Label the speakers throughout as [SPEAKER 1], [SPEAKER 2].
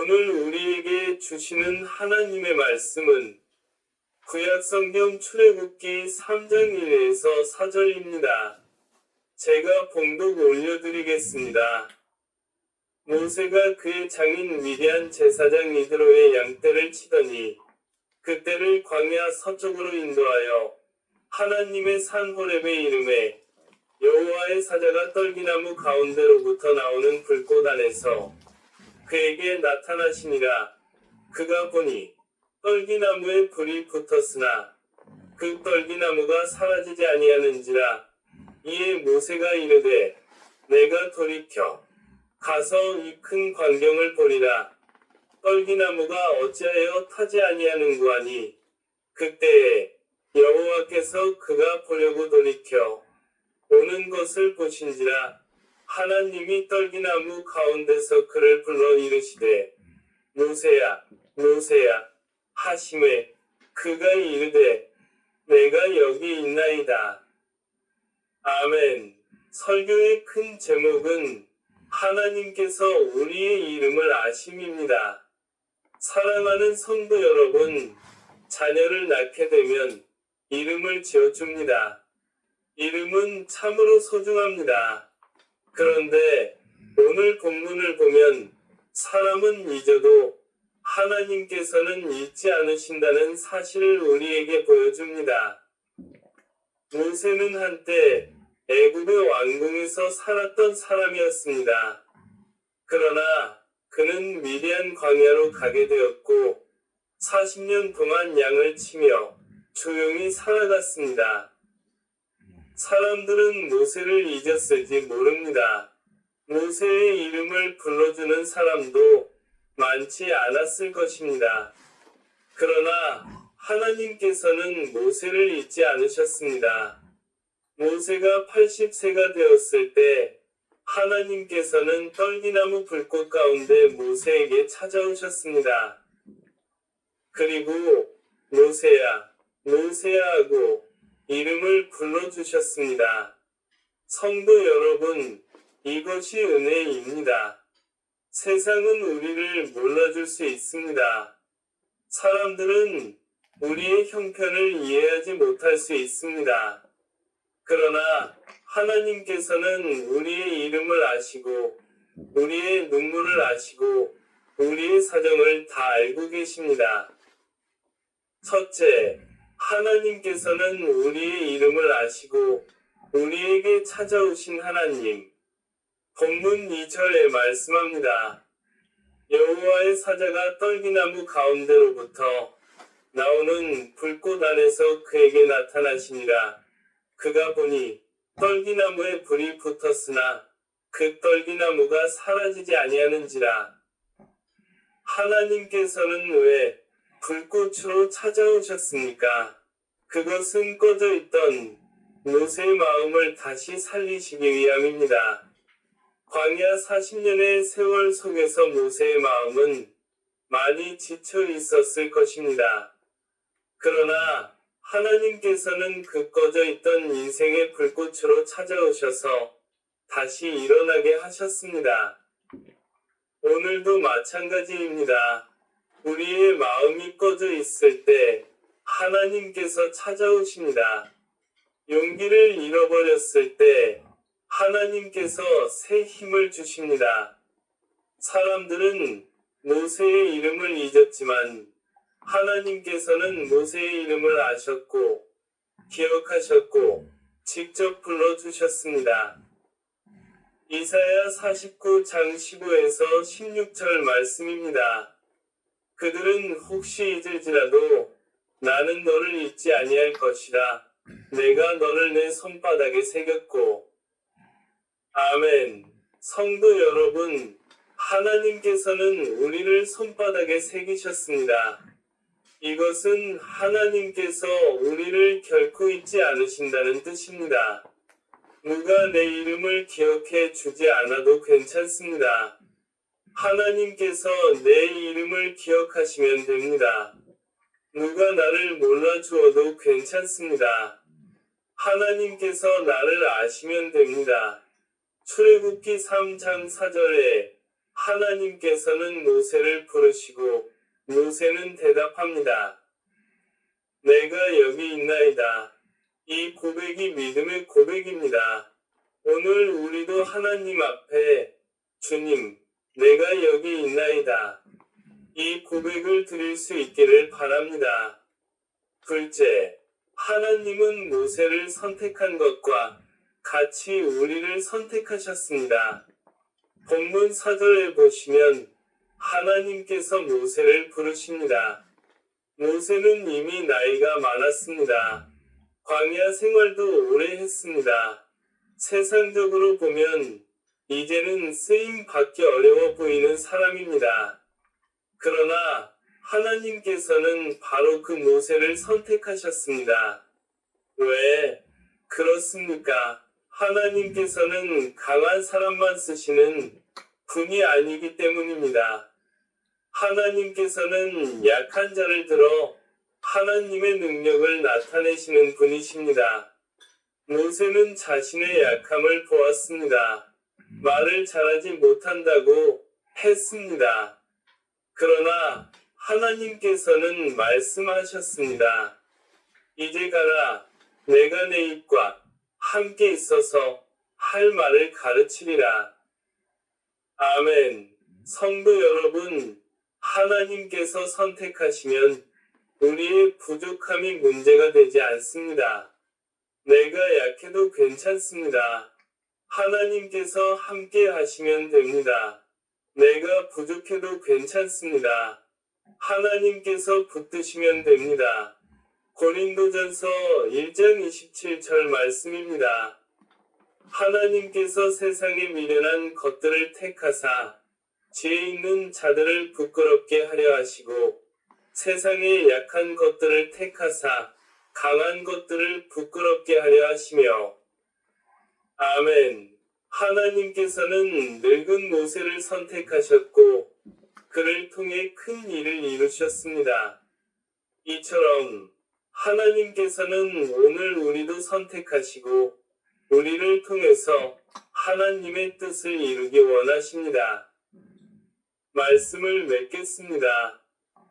[SPEAKER 1] 오늘 우리에게 주시는 하나님의 말씀은 구약성경 출애굽기 3장 1에서 4절입니다. 제가 봉독 올려드리겠습니다. 모세가 그의 장인 미디안 제사장 이드로의 양떼를 치더니 그떼를 광야 서쪽으로 인도하여 하나님의 산 호렙의 이름에 여호와의 사자가 떨기나무 가운데로부터 나오는 불꽃 안에서 그에게 나타나시니라. 그가 보니 떨기나무에 불이 붙었으나 그 떨기나무가 사라지지 아니하는지라. 이에 모세가 이르되 내가 돌이켜 가서 이 큰 광경을 보리라. 떨기나무가 어찌하여 타지 아니하는구 하니 그때에 여호와께서 그가 보려고 돌이켜 오는 것을 보신지라. 하나님이 떨기나무 가운데서 그를 불러 이르시되 모세야 모세야 하시매 그가 이르되 내가 여기 있나이다. 아멘. 설교의 큰 제목은 하나님께서 우리의 이름을 아심입니다. 사랑하는 성도 여러분, 자녀를 낳게 되면 이름을 지어줍니다. 이름은 참으로 소중합니다. 그런데 오늘 본문을 보면 사람은 잊어도 하나님께서는 잊지 않으신다는 사실을 우리에게 보여줍니다. 모세는 한때 애굽의 왕궁에서 살았던 사람이었습니다. 그러나 그는 미디안 광야로 가게 되었고 40년 동안 양을 치며 조용히 살아갔습니다. 사람들은 모세를 잊었을지 모릅니다. 모세의 이름을 불러주는 사람도 많지 않았을 것입니다. 그러나 하나님께서는 모세를 잊지 않으셨습니다. 모세가 80세가 되었을 때 하나님께서는 떨기나무 불꽃 가운데 모세에게 찾아오셨습니다. 그리고 모세야, 모세야 하고 이름을 불러주셨습니다. 성도 여러분, 이것이 은혜입니다. 세상은 우리를 몰라줄 수 있습니다. 사람들은 우리의 형편을 이해하지 못할 수 있습니다. 그러나 하나님께서는 우리의 이름을 아시고 우리의 눈물을 아시고 우리의 사정을 다 알고 계십니다. 첫째, 하나님께서는 우리의 이름을 아시고 우리에게 찾아오신 하나님. 본문 2절에 말씀합니다. 여호와의 사자가 떨기나무 가운데로부터 나오는 불꽃 안에서 그에게 나타나시니라. 그가 보니 떨기나무에 불이 붙었으나 그 떨기나무가 사라지지 아니하는지라. 하나님께서는 왜 불꽃으로 찾아오셨습니까? 그것은 꺼져 있던 모세의 마음을 다시 살리시기 위함입니다. 광야 40년의 세월 속에서 모세의 마음은 많이 지쳐 있었을 것입니다. 그러나 하나님께서는 그 꺼져 있던 인생의 불꽃으로 찾아오셔서 다시 일어나게 하셨습니다. 오늘도 마찬가지입니다. 우리의 마음이 꺼져 있을 때 하나님께서 찾아오십니다. 용기를 잃어버렸을 때 하나님께서 새 힘을 주십니다. 사람들은 모세의 이름을 잊었지만 하나님께서는 모세의 이름을 아셨고 기억하셨고 직접 불러주셨습니다. 이사야 49장 15에서 16절 말씀입니다. 그들은 혹시 잊을지라도 나는 너를 잊지 아니할 것이라. 내가 너를 내 손바닥에 새겼고. 아멘. 성도 여러분, 하나님께서는 우리를 손바닥에 새기셨습니다. 이것은 하나님께서 우리를 결코 잊지 않으신다는 뜻입니다. 누가 내 이름을 기억해 주지 않아도 괜찮습니다. 하나님께서 내 이름을 기억하시면 됩니다. 누가 나를 몰라주어도 괜찮습니다. 하나님께서 나를 아시면 됩니다. 출애굽기 3장 4절에 하나님께서는 모세를 부르시고 모세는 대답합니다. 내가 여기 있나이다. 이 고백이 믿음의 고백입니다. 오늘 우리도 하나님 앞에 주님, 내가 여기 있나이다. 이 고백을 드릴 수 있기를 바랍니다. 둘째, 하나님은 모세를 선택한 것과 같이 우리를 선택하셨습니다. 본문 4절에 보시면 하나님께서 모세를 부르십니다. 모세는 이미 나이가 많았습니다. 광야 생활도 오래 했습니다. 세상적으로 보면 이제는 쓰임 받기 어려워 보이는 사람입니다. 그러나 하나님께서는 바로 그 모세를 선택하셨습니다. 왜 그렇습니까? 하나님께서는 강한 사람만 쓰시는 분이 아니기 때문입니다. 하나님께서는 약한 자를 들어 하나님의 능력을 나타내시는 분이십니다. 모세는 자신의 약함을 보았습니다. 말을 잘하지 못한다고 했습니다. 그러나 하나님께서는 말씀하셨습니다. 이제 가라. 내가 내 입과 함께 있어서 할 말을 가르치리라. 아멘. 성도 여러분, 하나님께서 선택하시면 우리의 부족함이 문제가 되지 않습니다. 내가 약해도 괜찮습니다. 하나님께서 함께 하시면 됩니다. 내가 부족해도 괜찮습니다. 하나님께서 붙드시면 됩니다. 고린도전서 1장 27절 말씀입니다. 하나님께서 세상에 미련한 것들을 택하사 지혜 있는 자들을 부끄럽게 하려 하시고 세상에 약한 것들을 택하사 강한 것들을 부끄럽게 하려 하시며 아멘. 하나님께서는 늙은 모세를 선택하셨고 그를 통해 큰 일을 이루셨습니다. 이처럼 하나님께서는 오늘 우리도 선택하시고 우리를 통해서 하나님의 뜻을 이루기 원하십니다. 말씀을 맺겠습니다.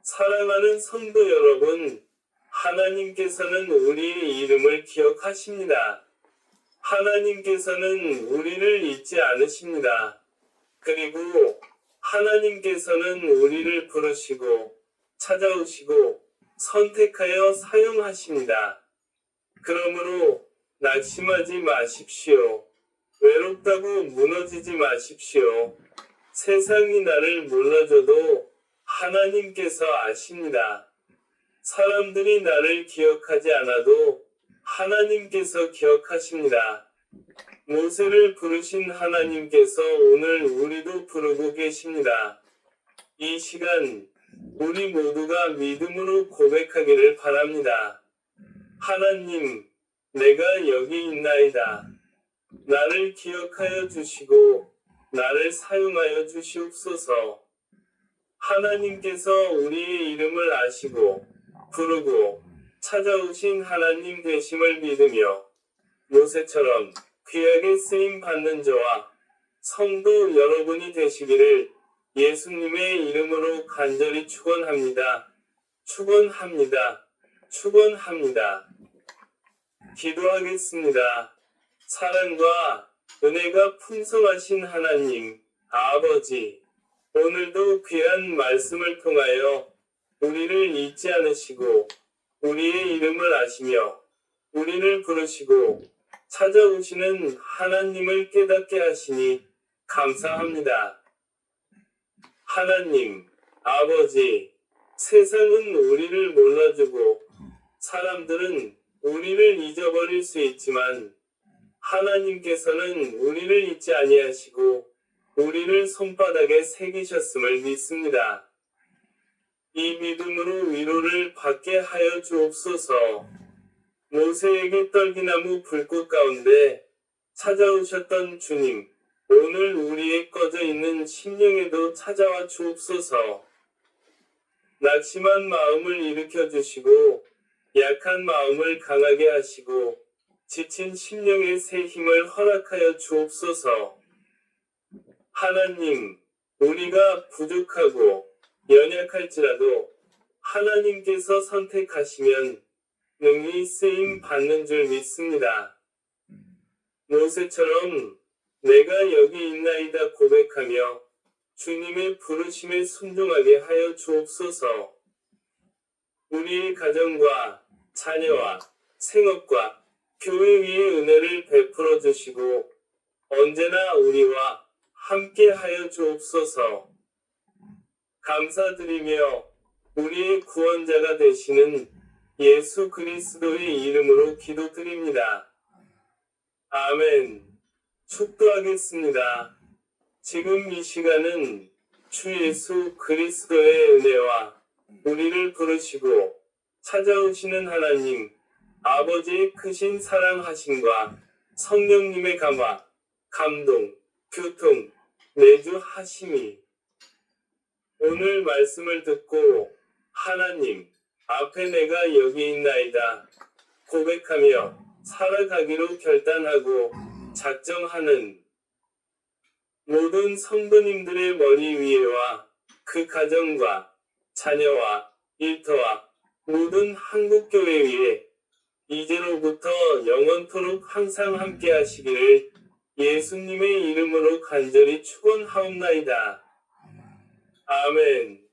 [SPEAKER 1] 사랑하는 성도 여러분, 하나님께서는 우리의 이름을 기억하십니다. 하나님께서는 우리를 잊지 않으십니다. 그리고 하나님께서는 우리를 부르시고 찾아오시고 선택하여 사용하십니다. 그러므로 낙심하지 마십시오. 외롭다고 무너지지 마십시오. 세상이 나를 몰라줘도 하나님께서 아십니다. 사람들이 나를 기억하지 않아도 하나님께서 기억하십니다. 모세를 부르신 하나님께서 오늘 우리도 부르고 계십니다. 이 시간 우리 모두가 믿음으로 고백하기를 바랍니다. 하나님, 내가 여기 있나이다. 나를 기억하여 주시고 나를 사용하여 주시옵소서. 하나님께서 우리의 이름을 아시고 부르고 찾아오신 하나님 되심을 믿으며 모세처럼 귀하게 쓰임 받는 저와 성도 여러분이 되시기를 예수님의 이름으로 간절히 축원합니다. 축원합니다. 축원합니다. 기도하겠습니다. 사랑과 은혜가 풍성하신 하나님, 아버지, 오늘도 귀한 말씀을 통하여 우리를 잊지 않으시고 우리의 이름을 아시며 우리를 부르시고 찾아오시는 하나님을 깨닫게 하시니 감사합니다. 하나님, 아버지, 세상은 우리를 몰라주고 사람들은 우리를 잊어버릴 수 있지만 하나님께서는 우리를 잊지 아니하시고 우리를 손바닥에 새기셨음을 믿습니다. 이 믿음으로 위로를 받게 하여 주옵소서. 모세에게 떨기나무 불꽃 가운데 찾아오셨던 주님, 오늘 우리의 꺼져 있는 심령에도 찾아와 주옵소서. 낙심한 마음을 일으켜 주시고 약한 마음을 강하게 하시고 지친 심령의 새 힘을 허락하여 주옵소서. 하나님, 우리가 부족하고 연약할지라도 하나님께서 선택하시면 능히 쓰임 받는 줄 믿습니다. 모세처럼 내가 여기 있나이다 고백하며 주님의 부르심에 순종하게 하여 주옵소서. 우리의 가정과 자녀와 생업과 교회 위에 은혜를 베풀어 주시고 언제나 우리와 함께 하여 주옵소서. 감사드리며 우리의 구원자가 되시는 예수 그리스도의 이름으로 기도드립니다. 아멘. 축도하겠습니다. 지금 이 시간은 주 예수 그리스도의 은혜와 우리를 부르시고 찾아오시는 하나님 아버지의 크신 사랑하심과 성령님의 감화, 감동, 교통, 내주하심이 오늘 말씀을 듣고 하나님 앞에 내가 여기 있나이다 고백하며 살아가기로 결단하고 작정하는 모든 성도님들의 머리 위에와 그 가정과 자녀와 일터와 모든 한국교회 위에 이제로부터 영원토록 항상 함께 하시기를 예수님의 이름으로 간절히 축원하옵나이다. 아멘.